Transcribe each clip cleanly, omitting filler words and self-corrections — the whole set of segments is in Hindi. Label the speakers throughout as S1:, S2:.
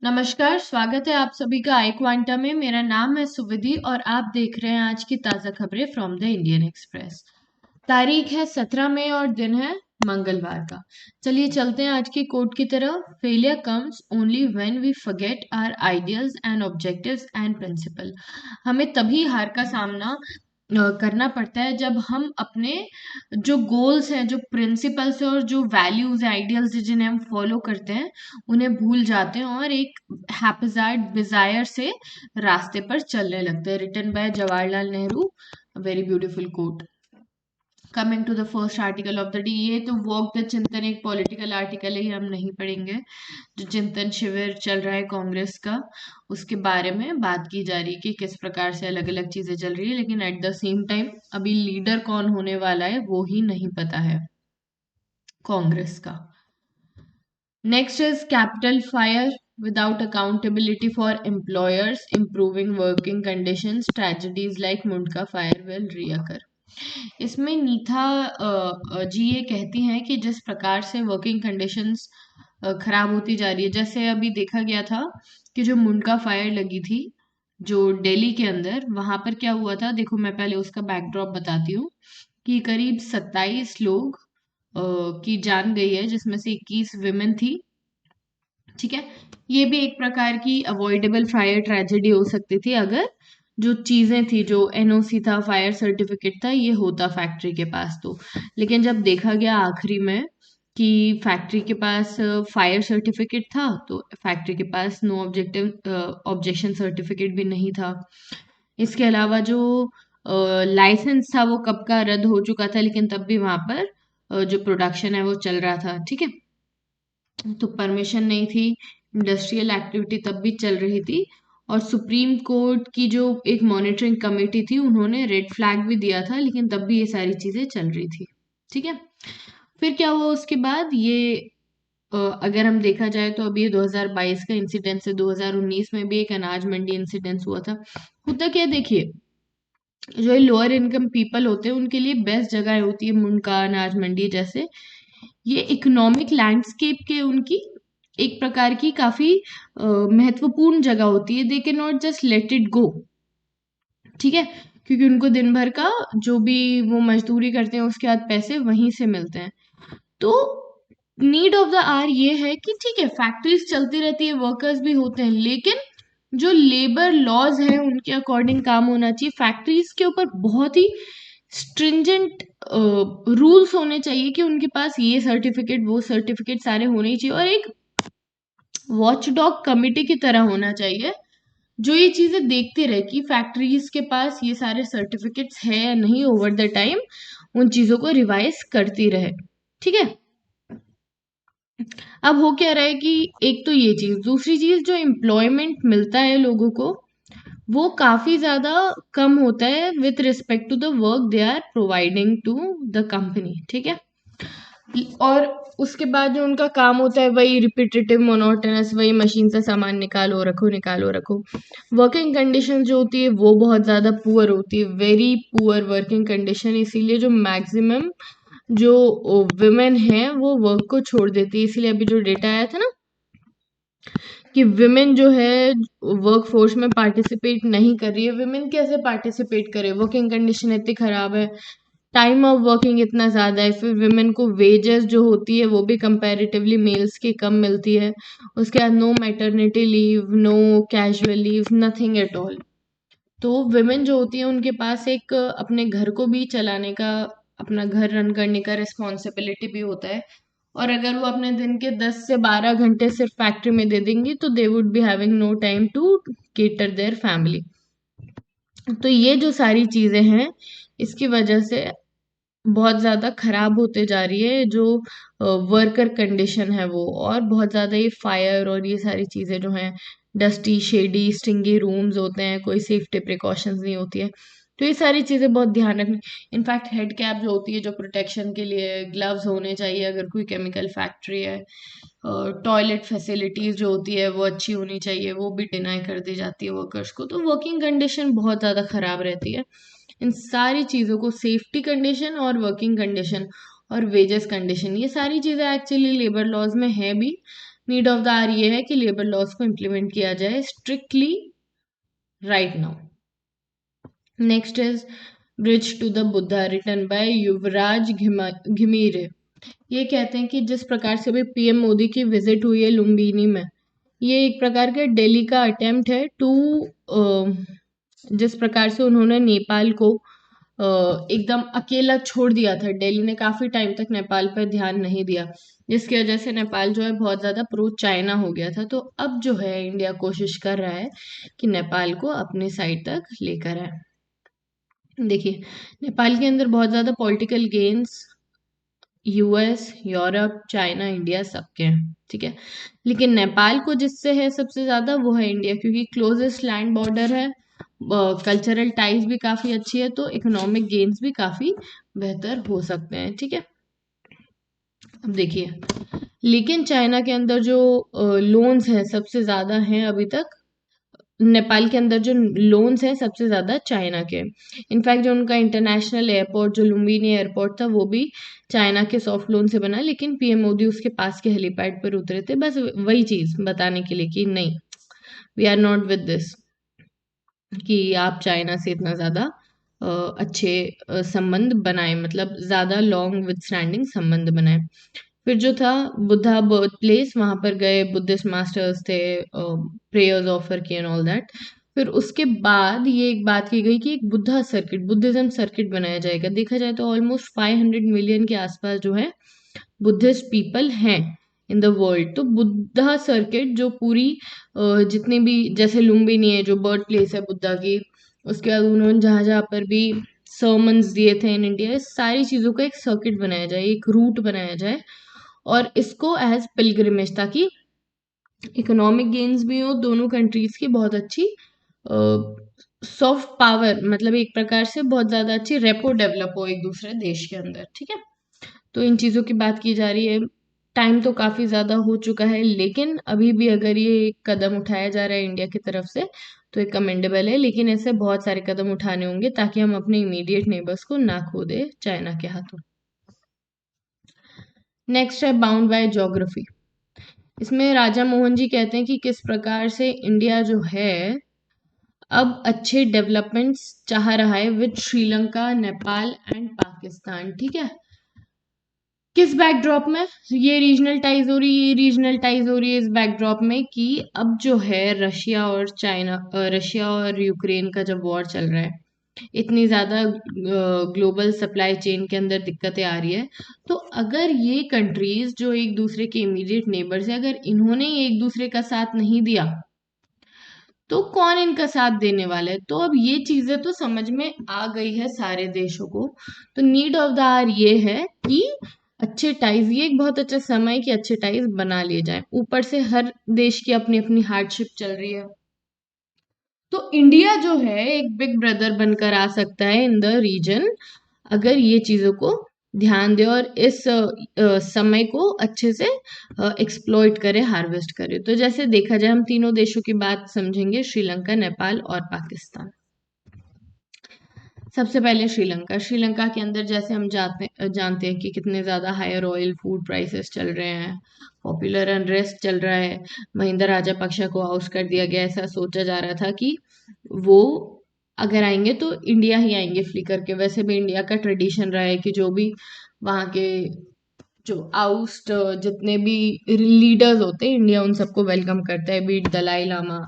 S1: नमस्कार, स्वागत है आप सभी का आई क्वांटा में। मेरा नाम है सुविधि और आप देख रहे हैं आज की ताज़ा खबरें फ्रॉम द इंडियन एक्सप्रेस। तारीख है 17 मई और दिन है मंगलवार का। चलिए चलते हैं आज की कोट की तरफ। Failure comes only when we forget our ideals and objectives and principle. हमें तभी हार का सामना करना पड़ता है जब हम अपने जो गोल्स हैं, जो प्रिंसिपल्स हैं और जो वैल्यूज हैं, आइडियल्स जिन्हें हम फॉलो करते हैं, उन्हें भूल जाते हैं और एक हैप्पीजार्ड डिजायर से रास्ते पर चलने लगते हैं। Written by Jawaharlal Nehru, very beautiful quote. Coming to the first article of the day, ये तो वॉक द चिंतन एक पॉलिटिकल आर्टिकल है, ये हम नहीं पढ़ेंगे। जो चिंतन शिविर चल रहा है कांग्रेस का, उसके बारे में बात की जा रही है कि किस प्रकार से अलग अलग चीजें चल रही है, लेकिन एट द सेम टाइम अभी लीडर कौन होने वाला है वो ही नहीं पता है कांग्रेस का। Next is capital fire without accountability for employers improving working conditions, tragedies like Mundka fire will reoccur. इसमें नीथा जी ये कहती हैं कि जिस प्रकार से वर्किंग कंडीशंस खराब होती जा रही है, जैसे अभी देखा गया था कि जो मुंडका फायर लगी थी जो दिल्ली के अंदर, वहां पर क्या हुआ था, देखो मैं पहले उसका बैकड्रॉप बताती हूँ कि करीब 27 लोग की जान गई है, जिसमें से 21 विमेन थी। ठीक है, ये भी एक प्रकार की अवॉइडेबल फायर ट्रेजेडी हो सकती थी अगर जो चीजें थी, जो एनओसी था, फायर सर्टिफिकेट था, ये होता फैक्ट्री के पास तो। लेकिन जब देखा गया आखिरी में कि फैक्ट्री के पास फायर सर्टिफिकेट था, तो फैक्ट्री के पास नो ऑब्जेक्टिव ऑब्जेक्शन सर्टिफिकेट भी नहीं था। इसके अलावा जो लाइसेंस था वो कब का रद्द हो चुका था, लेकिन तब भी वहां पर जो प्रोडक्शन है वो चल रहा था। ठीक है, तो परमिशन नहीं थी, इंडस्ट्रियल एक्टिविटी तब भी चल रही थी। और सुप्रीम कोर्ट की जो एक मॉनिटरिंग कमेटी थी, उन्होंने रेड फ्लैग भी दिया था, लेकिन तब भी ये सारी चीजें चल रही थी। ठीक है, फिर क्या हुआ उसके बाद, ये अगर हम देखा जाए तो अभी ये 2022 का इंसिडेंस है। 2019 में भी एक अनाज मंडी इंसिडेंस हुआ था। होता क्या है, देखिए, जो लोअर इनकम पीपल होते हैं उनके लिए बेस्ट जगह होती है मुंडका, अनाज मंडी जैसे। ये इकोनॉमिक लैंडस्केप के उनकी एक प्रकार की काफी महत्वपूर्ण जगह होती है। They can not just let it go. ठीक है, क्योंकि उनको दिन भर का जो भी वो मजदूरी करते हैं उसके बाद पैसे वहीं से मिलते हैं। तो नीड ऑफ द आवर ये है कि ठीक है, फैक्ट्रीज चलती रहती है, वर्कर्स भी होते हैं, लेकिन जो लेबर लॉज है उनके अकॉर्डिंग काम होना चाहिए। फैक्ट्रीज के ऊपर बहुत ही स्ट्रिंजेंट रूल्स होने चाहिए कि उनके पास ये सर्टिफिकेट वो सर्टिफिकेट सारे होने ही चाहिए, और एक वॉचडॉग कमिटी की तरह होना चाहिए जो ये चीजें देखते रहे कि फैक्ट्रीज के पास ये सारे सर्टिफिकेट्स है या नहीं, ओवर द टाइम उन चीजों को रिवाइज करती रहे। ठीक है, अब हो क्या रहा है कि एक तो ये चीज, दूसरी चीज जो एम्प्लॉयमेंट मिलता है लोगों को वो काफी ज्यादा कम होता है with respect to the work they are providing to the company. ठीक है, और उसके बाद जो उनका काम होता है वही रिपीटेटिव मोनोटोनस, वही मशीन से सामान निकालो रखो निकालो रखो। वर्किंग कंडीशन जो होती है वो बहुत ज़्यादा पुअर होती है, वेरी पुअर वर्किंग कंडीशन। इसीलिए जो मैक्सिमम जो विमेन है वो वर्क को छोड़ देती है। इसीलिए अभी जो डेटा आया था ना कि विमेन जो है वर्क फोर्स में पार्टिसिपेट नहीं कर रही है, विमेन कैसे पार्टिसिपेट करे, वर्किंग कंडीशन इतनी खराब है, टाइम ऑफ वर्किंग इतना ज़्यादा है, फिर विमेन को वेजेस जो होती है वो भी कंपैरेटिवली मेल्स की कम मिलती है। उसके बाद no maternity leave, no casual leave, nothing at all. तो विमेन जो होती है उनके पास एक अपने घर को भी चलाने का, अपना घर रन करने का रिस्पॉन्सिबिलिटी भी होता है। और अगर वो अपने दिन के 10 से 12 घंटे सिर्फ फैक्ट्री में दे देंगी तो they would be having no time to cater their family. तो ये जो सारी चीज़ें हैं, इसकी वजह से बहुत ज़्यादा खराब होते जा रही है जो वर्कर कंडीशन है वो, और बहुत ज़्यादा ये फायर और ये सारी चीज़ें जो हैं, डस्टी शेडी स्टिंगी रूम्स होते हैं, कोई सेफ्टी प्रिकॉशंस नहीं होती है। तो ये सारी चीज़ें बहुत ध्यान रखनी। इनफैक्ट हेड कैप जो होती है, जो प्रोटेक्शन के लिए, ग्लव्स होने चाहिए अगर कोई केमिकल फैक्ट्री है। टॉयलेट फैसिलिटीज़ जो होती है वो अच्छी होनी चाहिए, वो भी डिनाई कर दी जाती है वर्कर्स को। तो वर्किंग कंडीशन बहुत ज़्यादा ख़राब रहती है। इन सारी चीज़ों को, सेफ्टी कंडीशन और वर्किंग कंडीशन और वेजेस कंडीशन, ये सारी चीज़ें एक्चुअली लेबर लॉज में है भी, नीड ऑफ द आवर ये है कि लेबर लॉज को इम्प्लीमेंट किया जाए strictly right now. Next is bridge to the Buddha written by Yuvraj Ghimire. ये कहते हैं कि जिस प्रकार से अभी पीएम मोदी की विजिट हुई है लुम्बिनी में, ये एक प्रकार का दिल्ली का अटेम्प्ट है टू जिस प्रकार से उन्होंने नेपाल को एकदम अकेला छोड़ दिया था। दिल्ली ने काफी टाइम तक नेपाल पर ध्यान नहीं दिया, जिसकी वजह से नेपाल जो है बहुत ज्यादा प्रो चाइना हो गया था। तो अब जो है इंडिया कोशिश कर रहा है कि नेपाल को अपनी साइड तक लेकर आए। देखिए, नेपाल के अंदर बहुत ज्यादा political gains US, Europe, China, India सबके हैं, ठीक है। लेकिन नेपाल को जिससे है सबसे ज्यादा वो है इंडिया, क्योंकि क्लोजेस्ट लैंड बॉर्डर है, कल्चरल टाइज भी काफी अच्छी है, तो इकोनॉमिक गेन्स भी काफी बेहतर हो सकते हैं, ठीक है। अब देखिए, लेकिन चाइना के अंदर जो लोन्स हैं सबसे ज्यादा हैं अभी तक, नेपाल के अंदर जो लोन्स हैं सबसे ज्यादा चाइना के। इनफैक्ट जो उनका इंटरनेशनल एयरपोर्ट जो लुम्बिनी एयरपोर्ट था वो भी चाइना के सॉफ्ट लोन से बना, लेकिन पीएम मोदी उसके पास के हेलीपैड पर उतरे थे, बस वही चीज बताने के लिए कि नहीं, we are not with this, कि आप चाइना से इतना ज्यादा अच्छे संबंध बनाए, मतलब ज्यादा लॉन्ग विद स्टैंडिंग संबंध बनाए। फिर जो था बुद्धा बर्थ प्लेस, वहां पर गए, बुद्धिस्ट मास्टर्स थे, प्रेयर्स ऑफर किए एंड ऑल दैट। फिर उसके बाद ये एक बात की गई कि एक बुद्धा सर्किट, बुद्धिज्म सर्किट बनाया जाएगा। देखा जाए तो ऑलमोस्ट 500 मिलियन के आसपास जो है बुद्धिस्ट पीपल हैं इन द वर्ल्ड। तो बुद्धा सर्किट जो पूरी जितनी भी, जैसे लुम्बिनी है जो बर्थ प्लेस है बुद्धा की, उसके बाद उन्होंने जहाँ जहाँ पर भी सर्मन्स दिए थे इन इंडिया, इस सारी चीज़ों का एक सर्किट बनाया जाए, एक रूट बनाया जाए, और इसको एज पिलग्रिमेज, ताकि इकोनॉमिक गेन्स भी हो दोनों कंट्रीज की, बहुत अच्छी सॉफ्ट पावर, मतलब एक प्रकार से बहुत ज्यादा अच्छी रेपो डेवलप हो एक दूसरे देश के अंदर, ठीक है। तो इन चीजों की बात की जा रही है। टाइम तो काफी ज्यादा हो चुका है, लेकिन अभी भी अगर ये कदम उठाया जा रहा है इंडिया की तरफ से तो ये कमेंडेबल है, लेकिन ऐसे बहुत सारे कदम उठाने होंगे ताकि हम अपने इमीडिएट नेबर्स को ना खो दे चाइना के हाथों। नेक्स्ट है बाउंड बाय ज्योग्राफी। इसमें राजा मोहन जी कहते हैं कि किस प्रकार से इंडिया जो है अब अच्छे डेवलपमेंट्स चाह रहा है विद श्रीलंका, नेपाल एंड पाकिस्तान, ठीक है। किस बैकड्रॉप में ये रीजनल टाइज हो रही है? ये रीजनल टाइज हो रही है इस बैकड्रॉप में कि अब जो है रशिया और रशिया और यूक्रेन का जब वॉर चल रहा है, इतनी ज्यादा ग्लोबल सप्लाई चेन के अंदर दिक्कतें आ रही है, तो अगर ये कंट्रीज जो एक दूसरे के इमीडिएट नेबर्स है, अगर इन्होंने एक दूसरे का साथ नहीं दिया तो कौन इनका साथ देने वाला है? तो अब ये चीजें तो समझ में आ गई है सारे देशों को। तो नीड ऑफ द आवर ये है कि अच्छे टाइज, ये एक बहुत अच्छा समय है कि अच्छे टाइज बना लिए जाए। ऊपर से हर देश की अपनी अपनी हार्डशिप चल रही है, तो इंडिया जो है एक बिग ब्रदर बनकर आ सकता है इन द रीजन, अगर ये चीजों को ध्यान दे और इस समय को अच्छे से एक्सप्लॉइट करे, हार्वेस्ट करे। तो जैसे देखा जाए, हम तीनों देशों की बात समझेंगे, श्रीलंका, नेपाल और पाकिस्तान। सबसे पहले श्रीलंका। श्रीलंका के अंदर जैसे हम जानते हैं कि कितने ज़्यादा हायर ऑयल फूड प्राइसेस चल रहे हैं, पॉपुलर अनरेस्ट चल रहा है, महिंदा राजपक्षे को आउट कर दिया गया। ऐसा सोचा जा रहा था कि वो अगर आएंगे तो इंडिया ही आएंगे फ्ली करके। वैसे भी इंडिया का ट्रेडिशन रहा है कि जो भी वहाँ के जो आउस्ट जितने भी लीडर्स होते हैं, इंडिया उन सबको वेलकम करता है, बीट दलाई लामा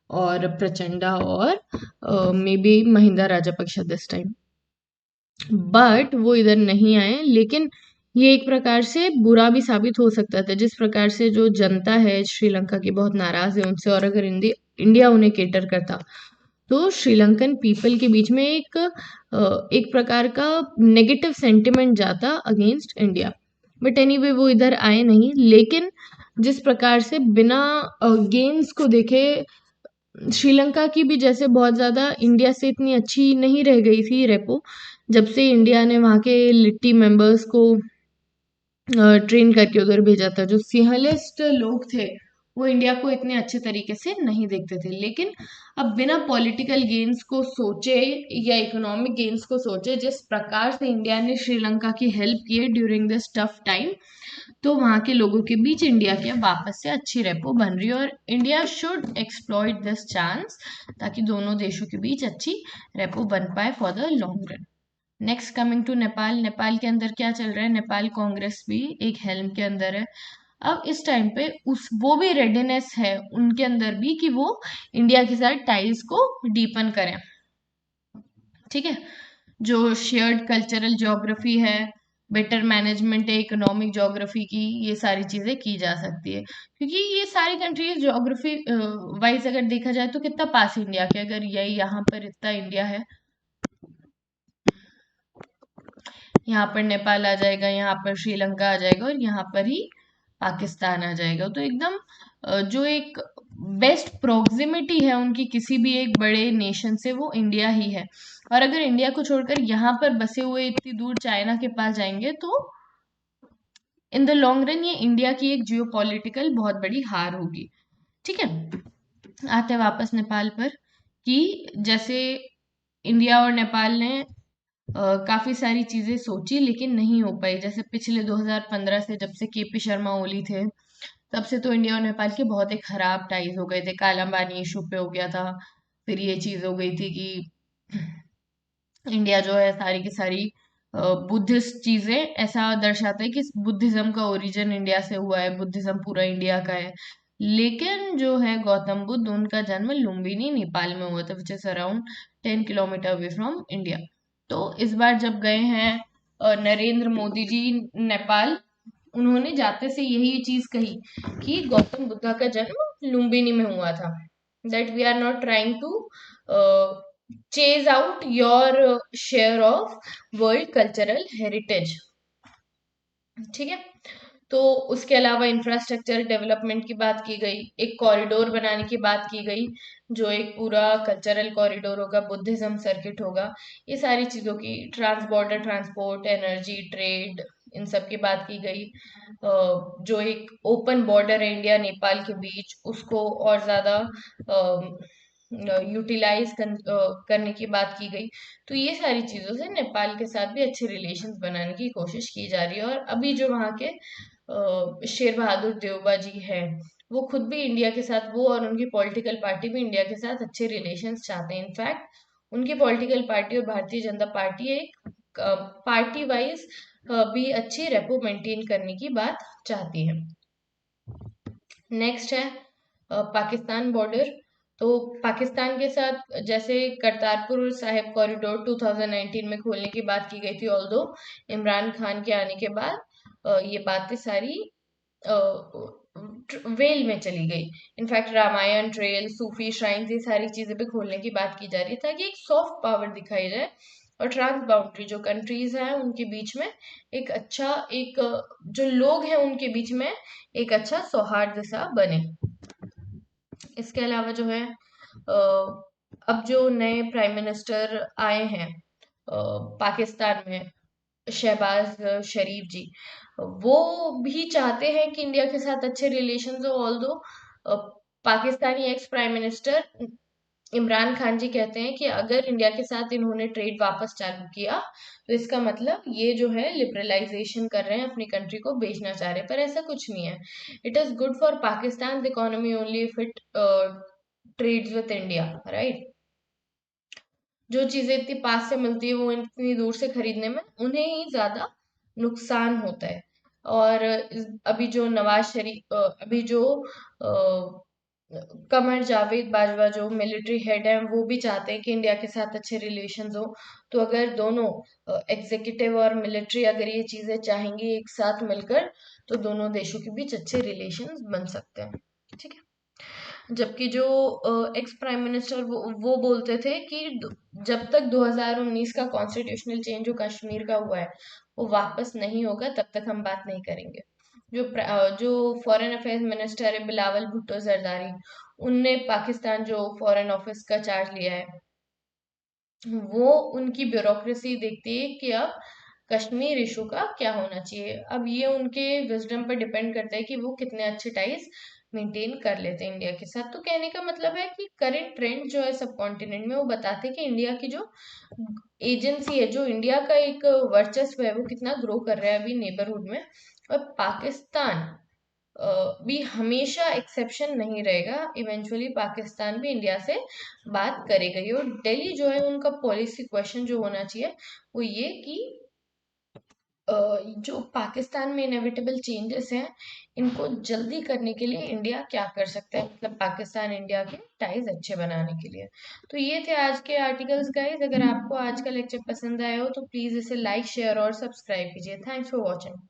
S1: और प्रचंडा और may be Mahinda Rajapaksa this time. But वो इधर नहीं आए, लेकिन ये एक प्रकार से बुरा भी साबित हो सकता था, जिस प्रकार से जो जनता है श्रीलंका की बहुत नाराज है उनसे, और अगर इंडिया उन्हें केटर करता तो श्रीलंकन पीपल के बीच में एक प्रकार का नेगेटिव सेंटिमेंट जाता अगेंस्ट इंडिया। बट एनीवे वो इधर आए नहीं, लेकिन जिस प्रकार से बिना गेम्स को देखे श्रीलंका की भी जैसे बहुत ज़्यादा इंडिया से इतनी अच्छी नहीं रह गई थी रेपो, जब से इंडिया ने वहाँ के लिट्टी मेंबर्स को ट्रेन करके उधर भेजा था। जो सिंहलिस्ट लोग थे वो इंडिया को इतने अच्छे तरीके से नहीं देखते थे। लेकिन अब बिना पॉलिटिकल गेन्स को सोचे या इकोनॉमिक गेन्स को सोचे, जिस प्रकार से इंडिया ने श्रीलंका की हेल्प की है ड्यूरिंग दिस टफ टाइम, तो वहाँ के लोगों के बीच इंडिया के वापस से अच्छी रेपो बन रही है, और India should exploit this chance ताकि दोनों देशों के बीच अच्छी रेपो बन पाए for the long run. Next coming to Nepal. Nepal के अंदर क्या चल रहा है? नेपाल कांग्रेस भी एक हेल्म के अंदर है। अब इस टाइम पे उस वो भी रेडीनेस है उनके अंदर भी कि वो इंडिया के साथ टाइज को डीपन करें। ठीक है, जो शेयर्ड कल्चरल ज्योग्राफी है, बेटर मैनेजमेंट है इकोनॉमिक ज्योग्राफी की, ये सारी चीजें की जा सकती है, क्योंकि ये सारी कंट्रीज ज्योग्राफी वाइज अगर देखा जाए तो कितना पास इंडिया के, अगर यही यहाँ पर इतना इंडिया है, यहाँ पर नेपाल आ जाएगा, यहाँ पर श्रीलंका आ जाएगा, और यहाँ पर ही पाकिस्तान आ जाएगा, तो एकदम जो एक बेस्ट प्रोक्सिमिटी है उनकी किसी भी एक बड़े नेशन से, वो इंडिया ही है। और अगर इंडिया को छोड़कर यहाँ पर बसे हुए इतनी दूर चाइना के पास जाएंगे तो इन द लॉन्ग रन ये इंडिया की एक जियो पॉलिटिकल बहुत बड़ी हार होगी। ठीक है, आते हैं वापस नेपाल पर, कि जैसे इंडिया और नेपाल ने काफी सारी चीजें सोची लेकिन नहीं हो पाई। जैसे पिछले 2015 से, जब से केपी शर्मा ओली थे, तब से तो इंडिया और नेपाल के बहुत ही खराब टाइज हो गए थे। कालांबानी इशू पे हो गया था, फिर ये चीज हो गई थी कि इंडिया जो है सारी की सारी बुद्धिस्ट चीजें ऐसा दर्शाता है कि बुद्धिज्म का ओरिजिन इंडिया से हुआ है, बुद्धिज्म पूरा इंडिया का है। लेकिन जो है गौतम बुद्ध, उनका जन्म लुम्बिनी नेपाल में हुआ था, which is around 10 kilometre away from India. तो इस बार जब गए हैं नरेंद्र मोदी जी नेपाल, उन्होंने जाते से यही चीज कही कि गौतम बुद्धा का जन्म लुम्बिनी में हुआ था, that we are not trying to chase out your share of world cultural heritage. ठीक है, तो उसके अलावा इंफ्रास्ट्रक्चर डेवलपमेंट की बात की गई, एक कॉरिडोर बनाने की बात की गई, जो एक पूरा कल्चरल कॉरिडोर होगा, बुद्धिज्म सर्किट होगा, ये सारी चीजों की, trans border transport, energy, trade, इन सब की बात की गई। जो एक ओपन बॉर्डर है इंडिया नेपाल के बीच, उसको और ज्यादा यूटिलाइज करने की बात की गई। तो ये सारी चीजों से नेपाल के साथ भी अच्छे रिलेशंस बनाने की कोशिश की जा रही है। और अभी जो वहाँ के शेर बहादुर देवबा जी हैं, वो खुद भी इंडिया के साथ, वो और उनकी पॉलिटिकल पार्टी भी इंडिया के साथ अच्छे रिलेशंस चाहते हैं। इनफैक्ट उनकी पॉलिटिकल पार्टी और भारतीय जनता पार्टी एक पार्टी वाइज भी अच्छी रेपो मेंटेन करने की बात चाहती है। नेक्स्ट है पाकिस्तान बॉर्डर। तो पाकिस्तान के साथ जैसे करतारपुर साहिब कॉरिडोर 2019 में खोलने की बात की गई थी, ऑल्दो इमरान खान के आने के बाद ये बातें सारी वेल में चली गई। इनफैक्ट रामायण ट्रेल, सूफी श्राइन, ये सारी चीजें भी खोलने की बात की जा रही है ताकि एक सॉफ्ट पावर दिखाई जाए, और ट्रांस बाउंड्री जो कंट्रीज हैं उनके बीच में एक अच्छा, एक जो लोग हैं उनके बीच में एक अच्छा सौहार्द सा बने। इसके अलावा जो है अब जो नए प्राइम मिनिस्टर आए हैं पाकिस्तान में, शहबाज शरीफ जी, वो भी चाहते हैं कि इंडिया के साथ अच्छे रिलेशन हो। Although Pakistani ex prime minister Imran Khan ji कहते हैं कि अगर इंडिया के साथ इन्होंने ट्रेड वापस चालू किया तो इसका मतलब ये जो है लिबरलाइजेशन कर रहे हैं, अपनी कंट्री को बेचना चाह रहे हैं, पर ऐसा कुछ नहीं है। It is good for Pakistan economy only if it trades with India, right. जो चीजें इतनी पास से मिलती है वो इतनी दूर से खरीदने में उन्हें ही ज्यादा नुकसान होता है। और अभी जो नवाज शरीफ, अभी जो कमर जावेद बाजवा जो मिलिट्री हेड हैं, वो भी चाहते हैं कि इंडिया के साथ अच्छे रिलेशंस हो। तो अगर दोनों एग्जीक्यूटिव और मिलिट्री अगर ये चीजें चाहेंगी एक साथ मिलकर, तो दोनों देशों के बीच अच्छे रिलेशंस बन सकते हैं। ठीक है, जबकि जो एक्स प्राइम मिनिस्टर वो बोलते थे कि जब तक 2019 का कॉन्स्टिट्यूशनल चेंज जो कश्मीर का हुआ है वो वापस नहीं होगा, तब तक हम बात नहीं करेंगे। जो फॉरेन अफेयर्स मिनिस्टर है बिलावल भुट्टो जरदारी, उनने पाकिस्तान जो फॉरेन ऑफिस का चार्ज लिया है, वो उनकी ब्यूरोक्रेसी देखती है कि अब कश्मीर इशू का क्या होना चाहिए। अब ये उनके विजडम पर डिपेंड करता है कि वो कितने अच्छे टाइज मेंटेन कर लेते हैं इंडिया के साथ। तो कहने का मतलब है कि करंट ट्रेंड जो है सब कॉन्टिनेंट में, वो बताते हैं कि इंडिया की जो एजेंसी है, जो इंडिया का एक वर्चस्व है, वो कितना ग्रो कर रहा है अभी नेबरहुड में। और पाकिस्तान भी हमेशा एक्सेप्शन नहीं रहेगा, इवेंचुअली पाकिस्तान भी इंडिया से बात करेगा ही। और दिल्ली जो है, उनका पॉलिसी क्वेश्चन जो होना चाहिए वो ये कि जो पाकिस्तान में इनएविटेबल चेंजेस हैं, इनको जल्दी करने के लिए इंडिया क्या कर सकता है, मतलब पाकिस्तान इंडिया के टाइज अच्छे बनाने के लिए। तो ये थे आज के आर्टिकल्स गाइस। अगर आपको आज का लेक्चर पसंद आया हो तो प्लीज इसे लाइक शेयर और सब्सक्राइब कीजिए। Thanks for watching.